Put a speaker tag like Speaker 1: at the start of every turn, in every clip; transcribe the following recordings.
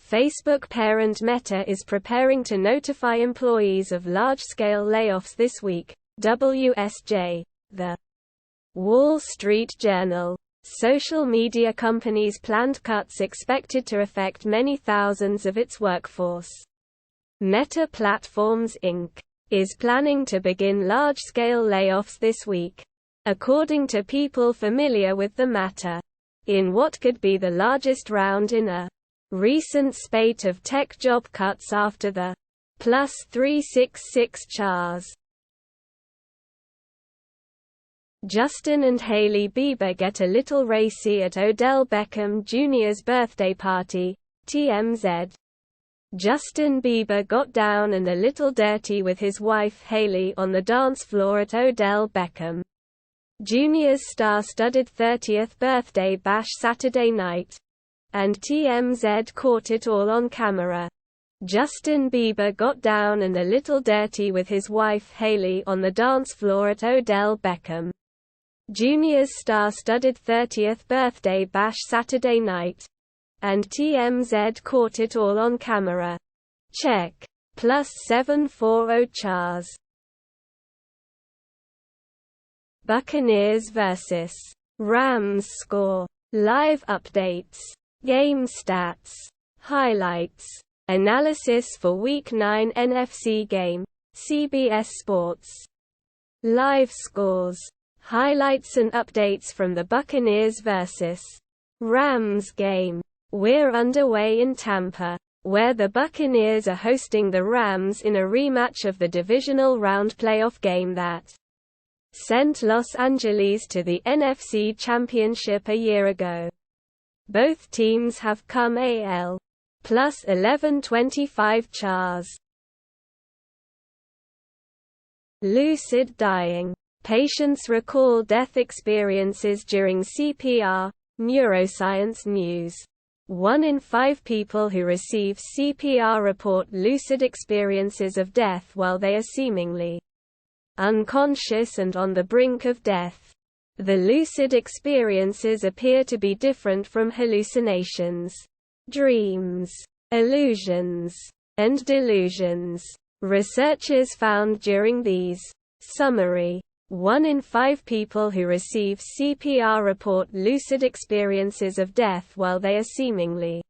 Speaker 1: Facebook parent Meta is preparing to notify employees of large-scale layoffs this week, WSJ. The Wall Street Journal. Social media company's planned cuts expected to affect many thousands of its workforce. Meta Platforms Inc. is planning to begin large-scale layoffs this week, according to people familiar with the matter, in what could be the largest round in a recent spate of tech job cuts after the plus 366 CHARS. Justin and Hailey Bieber get a little racy at Odell Beckham Jr.'s birthday party, TMZ. Justin Bieber got down and a little dirty with his wife Hailey on the dance floor at Odell Beckham Jr.'s star-studded 30th birthday bash Saturday night, and TMZ caught it all on camera. Justin Bieber got down and a little dirty with his wife Hailey on the dance floor at Odell Beckham Jr.'s star-studded 30th birthday bash Saturday night, and TMZ caught it all on camera. Check. Plus 740 CHARS. Buccaneers vs. Rams score. Live updates. Game stats. Highlights. Analysis for Week 9 NFC game. CBS Sports. Live scores. Highlights and updates from the Buccaneers vs. Rams game. We're underway in Tampa, where the Buccaneers are hosting the Rams in a rematch of the divisional round playoff game that sent Los Angeles to the NFC Championship a year ago. Both teams have come AL. Plus 1125 CHARS. Lucid dying. Patients recall death experiences during CPR, Neuroscience News. 1 in 5 people who receive CPR report lucid experiences of death while they are seemingly unconscious and on the brink of death. The lucid experiences appear to be different from hallucinations, dreams, illusions, and delusions. Researchers found during these summary 1 in 5 people who receive CPR report lucid experiences of death while they are seemingly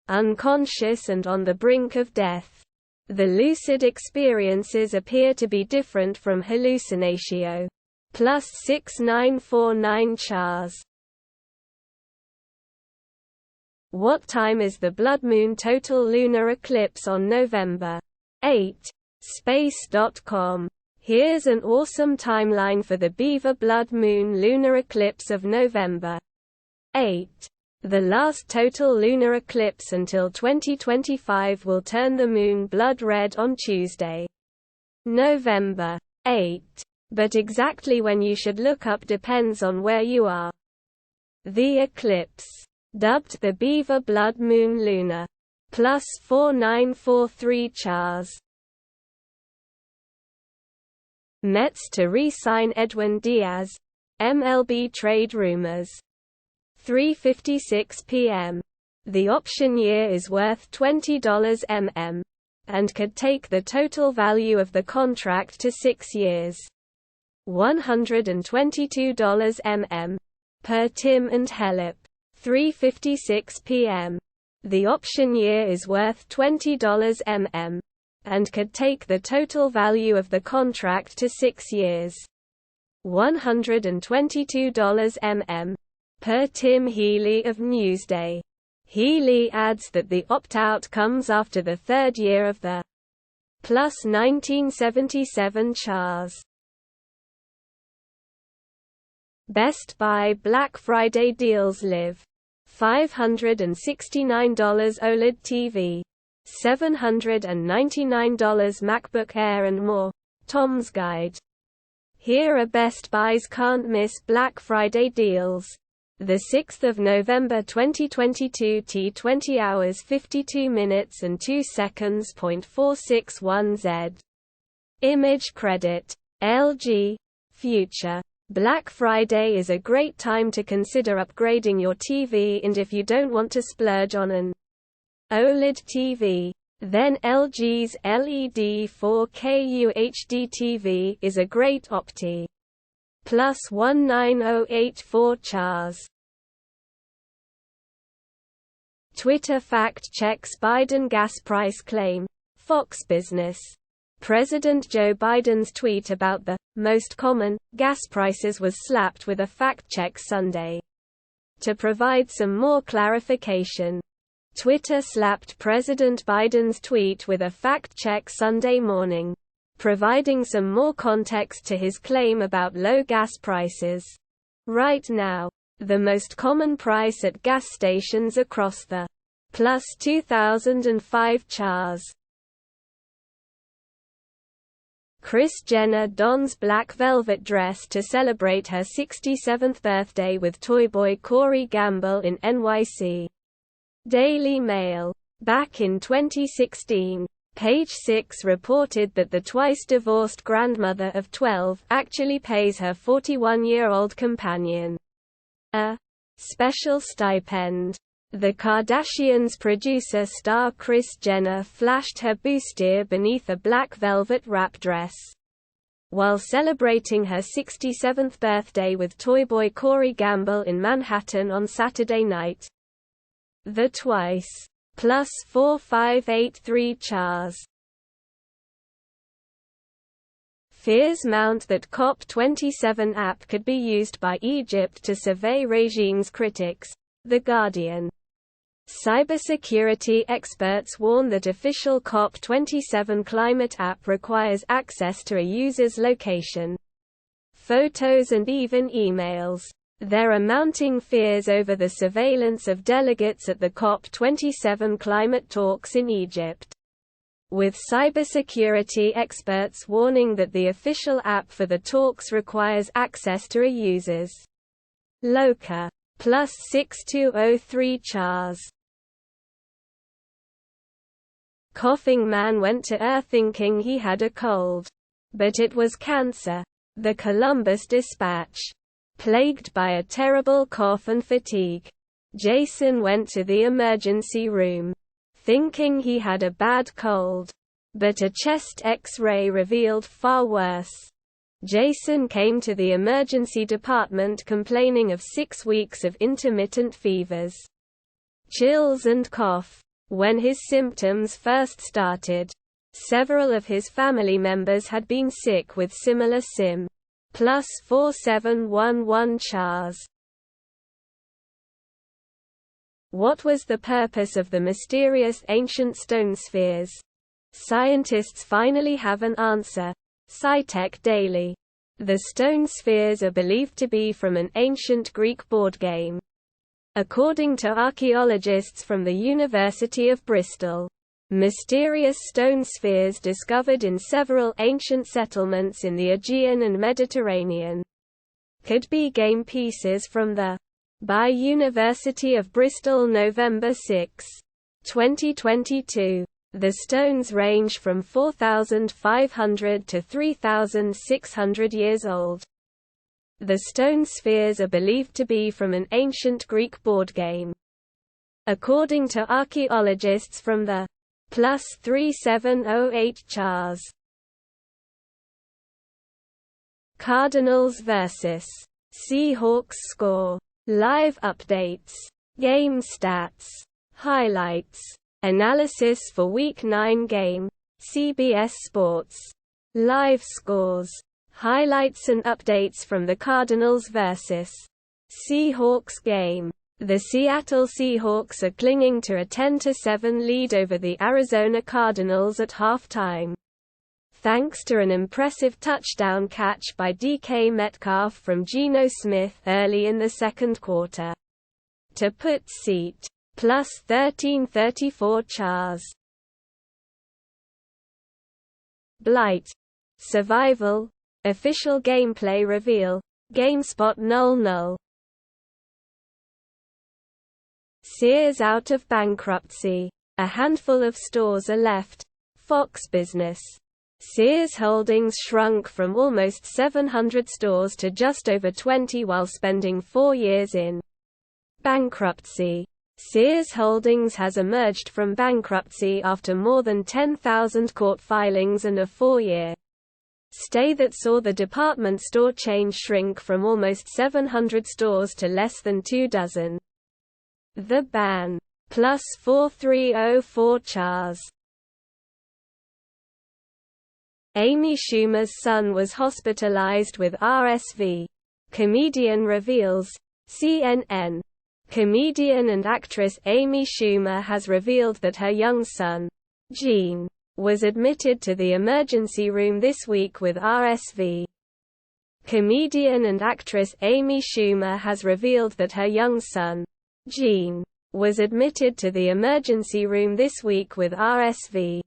Speaker 1: unconscious and on the brink of death. The lucid experiences appear to be different from hallucinatio. Plus 6949 CHARS. What time is the blood moon total lunar eclipse on November 8? Space.com. Here's an awesome timeline for the Beaver blood moon lunar eclipse of November 8. The last total lunar eclipse until 2025 will turn the moon blood red on Tuesday, November 8. But exactly when you should look up depends on where you are. The eclipse, dubbed the Beaver blood moon lunar, plus 4943 CHARS. Mets to re-sign Edwin Diaz. MLB trade rumors. 3:56 p.m. The option year is worth $20 mm, and could take the total value of the contract to 6 years. $122 mm. Per Tim and Hellip. 3:56 p.m. The option year is worth $20 mm, and could take the total value of the contract to 6 years. $122 mm. Per Tim Healy of Newsday. Healy adds that the opt-out comes after the third year of the plus 1977 CHARS. Best Buy Black Friday deals live. $569 OLED TV. $799 MacBook Air and more. Tom's Guide. Here are Best Buy's can't miss Black Friday deals. The 6th of November 2022 T20 hours 52 minutes and 2 seconds. 461 Z. Image credit. LG. Future. Black Friday is a great time to consider upgrading your TV, and if you don't want to splurge on an OLED TV. Then LG's LED 4K UHD TV is a great opti. Plus 19084 Chars. Twitter fact-checks Biden gas price claim. Fox Business. President Joe Biden's tweet about the most common gas prices was slapped with a fact-check Sunday. To provide some more clarification, Twitter slapped President Biden's tweet with a fact-check Sunday morning, providing some more context to his claim about low gas prices. Right now, the most common price at gas stations across the plus 2005 Chars. Kris Jenner dons black velvet dress to celebrate her 67th birthday with toy boy Corey Gamble in NYC. Daily Mail. Back in 2016, Page Six reported that the twice-divorced grandmother of 12 actually pays her 41-year-old companion a special stipend. The Kardashians' producer star Kris Jenner flashed her bustier beneath a black velvet wrap dress while celebrating her 67th birthday with toy boy Corey Gamble in Manhattan on Saturday night. The twice plus 4583 Chars. Fears mount that COP27 app could be used by Egypt to survey regime's critics. The Guardian. Cybersecurity experts warn that official COP27 climate app requires access to a user's location, photos and even emails. There are mounting fears over the surveillance of delegates at the COP27 climate talks in Egypt, with cybersecurity experts warning that the official app for the talks requires access to a user's loca. Plus 6203 Chars. Coughing man went to Earth thinking he had a cold, but it was cancer. The Columbus Dispatch. Plagued by a terrible cough and fatigue, Jason went to the emergency room, thinking he had a bad cold, but a chest X-ray revealed far worse. Jason came to the emergency department complaining of 6 weeks of intermittent fevers, chills and cough. When his symptoms first started, several of his family members had been sick with similar plus 4711 Chars. What was the purpose of the mysterious ancient stone spheres? Scientists finally have an answer. SciTech Daily. The stone spheres are believed to be from an ancient Greek board game, according to archaeologists from the University of Bristol. Mysterious stone spheres discovered in several ancient settlements in the Aegean and Mediterranean could be game pieces from the by University of Bristol November 6, 2022. The stones range from 4,500 to 3,600 years old. The stone spheres are believed to be from an ancient Greek board game, according to archaeologists from the plus 3708 Chars. Cardinals vs. Seahawks score. Live updates. Game stats. Highlights. Analysis for Week 9 game. CBS Sports. Live scores. Highlights and updates from the Cardinals vs. Seahawks game. The Seattle Seahawks are clinging to a 10-7 lead over the Arizona Cardinals at halftime, thanks to an impressive touchdown catch by DK Metcalf from Geno Smith early in the second quarter to put Seat plus 1334 Chars. Blight. Survival. Official gameplay reveal. GameSpot null. Sears out of bankruptcy. A handful of stores are left. Fox Business. Sears holdings shrunk from almost 700 stores to just over 20 while spending 4 years in bankruptcy. Sears Holdings has emerged from bankruptcy after more than 10,000 court filings and a 4-year stay that saw the department store chain shrink from almost 700 stores to less than 2 dozen. The ban. Plus 4304 Chars. Amy Schumer's son was hospitalized with RSV. Comedian reveals. CNN. Comedian and actress Amy Schumer has revealed that her young son, Gene, was admitted to the emergency room this week with RSV. Comedian and actress Amy Schumer has revealed that her young son, Gene, was admitted to the emergency room this week with RSV.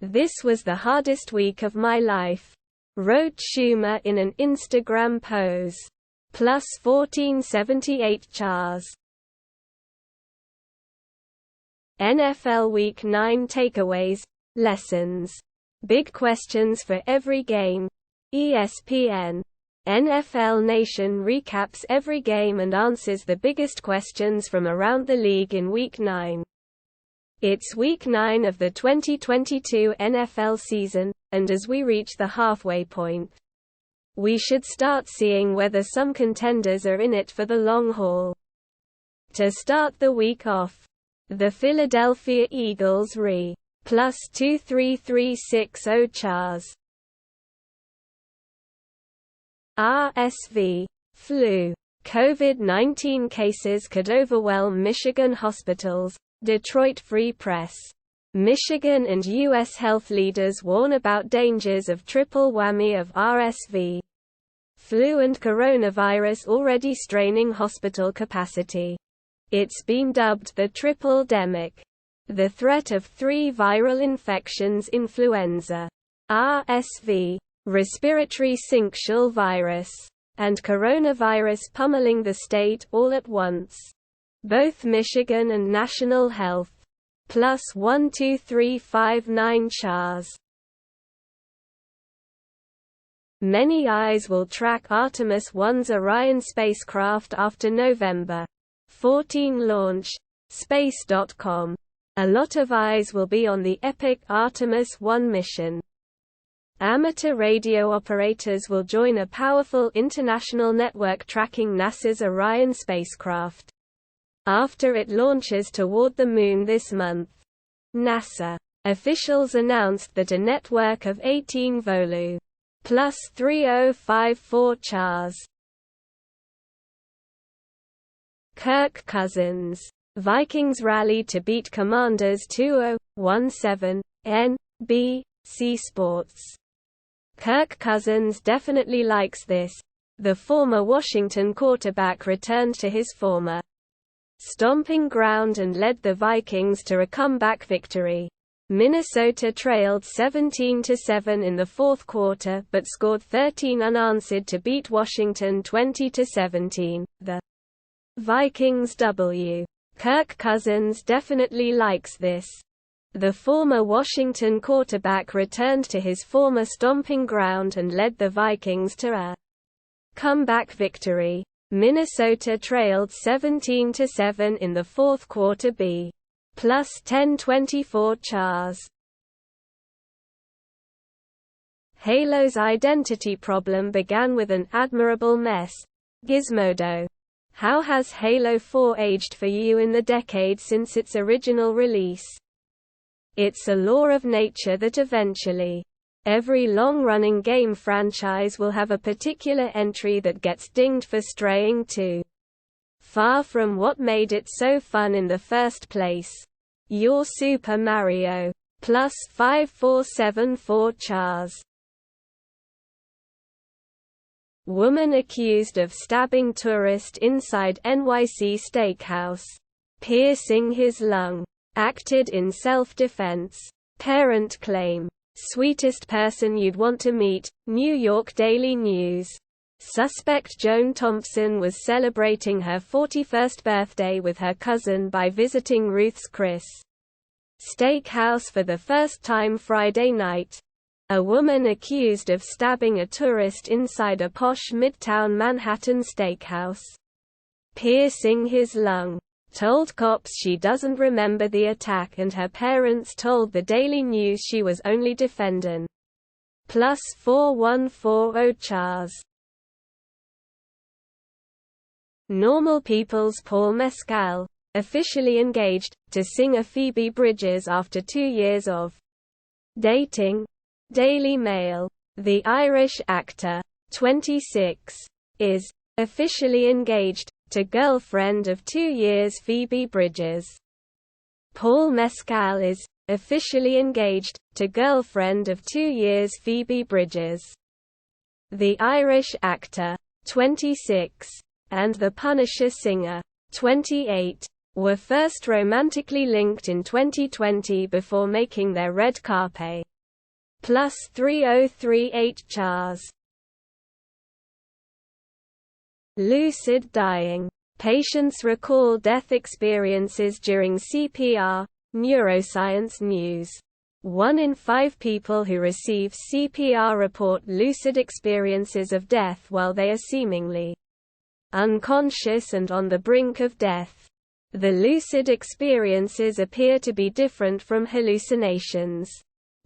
Speaker 1: "This was the hardest week of my life," wrote Schumer in an Instagram post. Plus 1478 Chars. NFL Week 9 takeaways, lessons. Big questions for every game. ESPN. NFL Nation recaps every game and answers the biggest questions from around the league in Week 9. It's Week 9 of the 2022 NFL season, and as we reach the halfway point, we should start seeing whether some contenders are in it for the long haul. To start the week off, the Philadelphia Eagles plus 23360 Chars. RSV, flu, COVID-19 cases could overwhelm Michigan hospitals, Detroit Free Press. Michigan and U.S. health leaders warn about dangers of triple whammy of RSV, flu and coronavirus already straining hospital capacity. It's been dubbed the triple-demic. The threat of 3 viral infections: influenza, RSV, respiratory syncytial virus, and coronavirus pummeling the state all at once. Both Michigan and National Health. Plus 12359 Chars. Many eyes will track Artemis 1's Orion spacecraft after November 14 launch. Space.com. A lot of eyes will be on the epic Artemis 1 mission. Amateur radio operators will join a powerful international network tracking NASA's Orion spacecraft after it launches toward the Moon this month. NASA officials announced that a network of 18 Volu plus 3054 Chars. Kirk Cousins. Vikings rally to beat Commanders 20-17. NBC Sports. Kirk Cousins definitely likes this. The former Washington quarterback returned to his former stomping ground and led the Vikings to a comeback victory. Minnesota trailed 17-7 in the fourth quarter but scored 13 unanswered to beat Washington 20-17. The Vikings W. Kirk Cousins definitely likes this. The former Washington quarterback returned to his former stomping ground and led the Vikings to a comeback victory. Minnesota trailed 17-7 in the fourth quarter. B. Plus 1024 Chars. Halo's identity problem began with an admirable mess. Gizmodo. How has Halo 4 aged for you in the decade since its original release? It's a law of nature that eventually, every long-running game franchise will have a particular entry that gets dinged for straying too far from what made it so fun in the first place. Your Super Mario. Plus 5474 Chars. Woman accused of stabbing tourist inside NYC steakhouse, piercing his lung. Acted in self-defense. Parent claim. Sweetest person you'd want to meet. New York Daily News. Suspect Joan Thompson was celebrating her 41st birthday with her cousin by visiting Ruth's Chris Steakhouse for the first time Friday night. A woman accused of stabbing a tourist inside a posh Midtown Manhattan steakhouse, piercing his lung. told cops she doesn't remember the attack and her parents told the Daily News she was only defending. Plus 4140 Chars. Normal People's Paul Mescal, officially engaged, to singer Phoebe Bridgers after 2 years of dating. Daily Mail. The Irish actor, 26, is officially engaged to girlfriend of 2 years Phoebe Bridgers. Paul Mescal is officially engaged to girlfriend of 2 years Phoebe Bridgers. The Irish actor, 26, and the Punisher singer, 28, were first romantically linked in 2020 before making their red carpet. Plus 3038 Chars. Lucid dying. Patients recall death experiences during CPR. Neuroscience News. 1 in 5 people who receive CPR report lucid experiences of death while they are seemingly unconscious and on the brink of death. The lucid experiences appear to be different from hallucinations,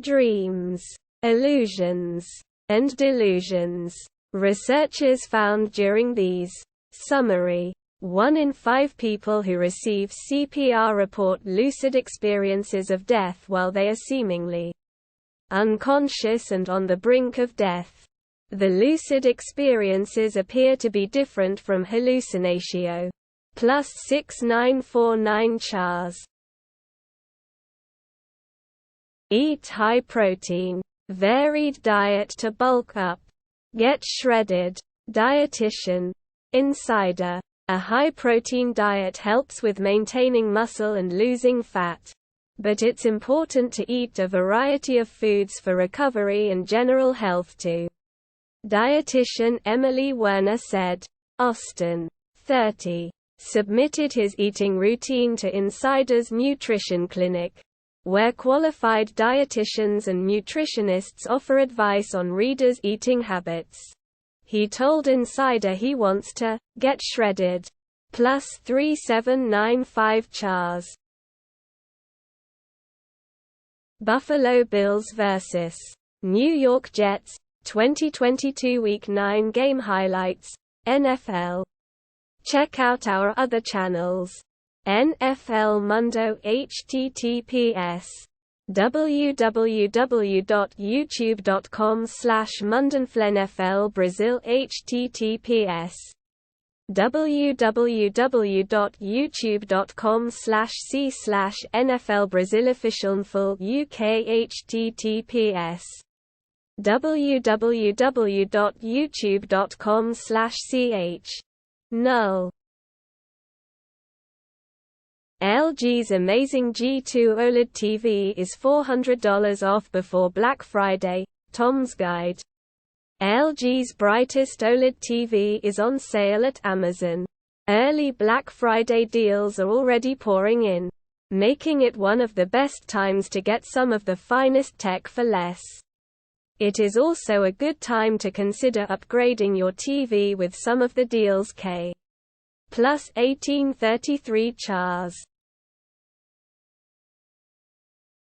Speaker 1: dreams, illusions, and delusions. Researchers found during these summary 1 in 5 people who receive CPR report lucid experiences of death while they are seemingly unconscious and on the brink of death. The lucid experiences appear to be different from hallucinatio. Plus 6949 Chars. Eat high protein, varied diet to bulk up. Get shredded. Dietitian. Insider. A high-protein diet helps with maintaining muscle and losing fat. But it's important to eat a variety of foods for recovery and general health too. Dietitian Emily Werner said. Austin, 30, submitted his eating routine to Insider's nutrition clinic, where qualified dietitians and nutritionists offer advice on readers' eating habits. He told Insider he wants to get shredded. Plus 3795 Chars. Buffalo Bills vs. New York Jets, 2022 Week 9 game highlights. NFL. Check out our other channels. NFL Mundo https www.youtube.com/mundanflenfl Brazil https www.youtube.com/c/NFL Brazil officialful UK https www.youtube.com/ch null. LG's amazing G2 OLED TV is $400 off before Black Friday. Tom's Guide. LG's brightest OLED TV is on sale at Amazon. Early Black Friday deals are already pouring in, making it one of the best times to get some of the finest tech for less. It is also a good time to consider upgrading your TV with some of the deals. K. Plus 1833 Chars.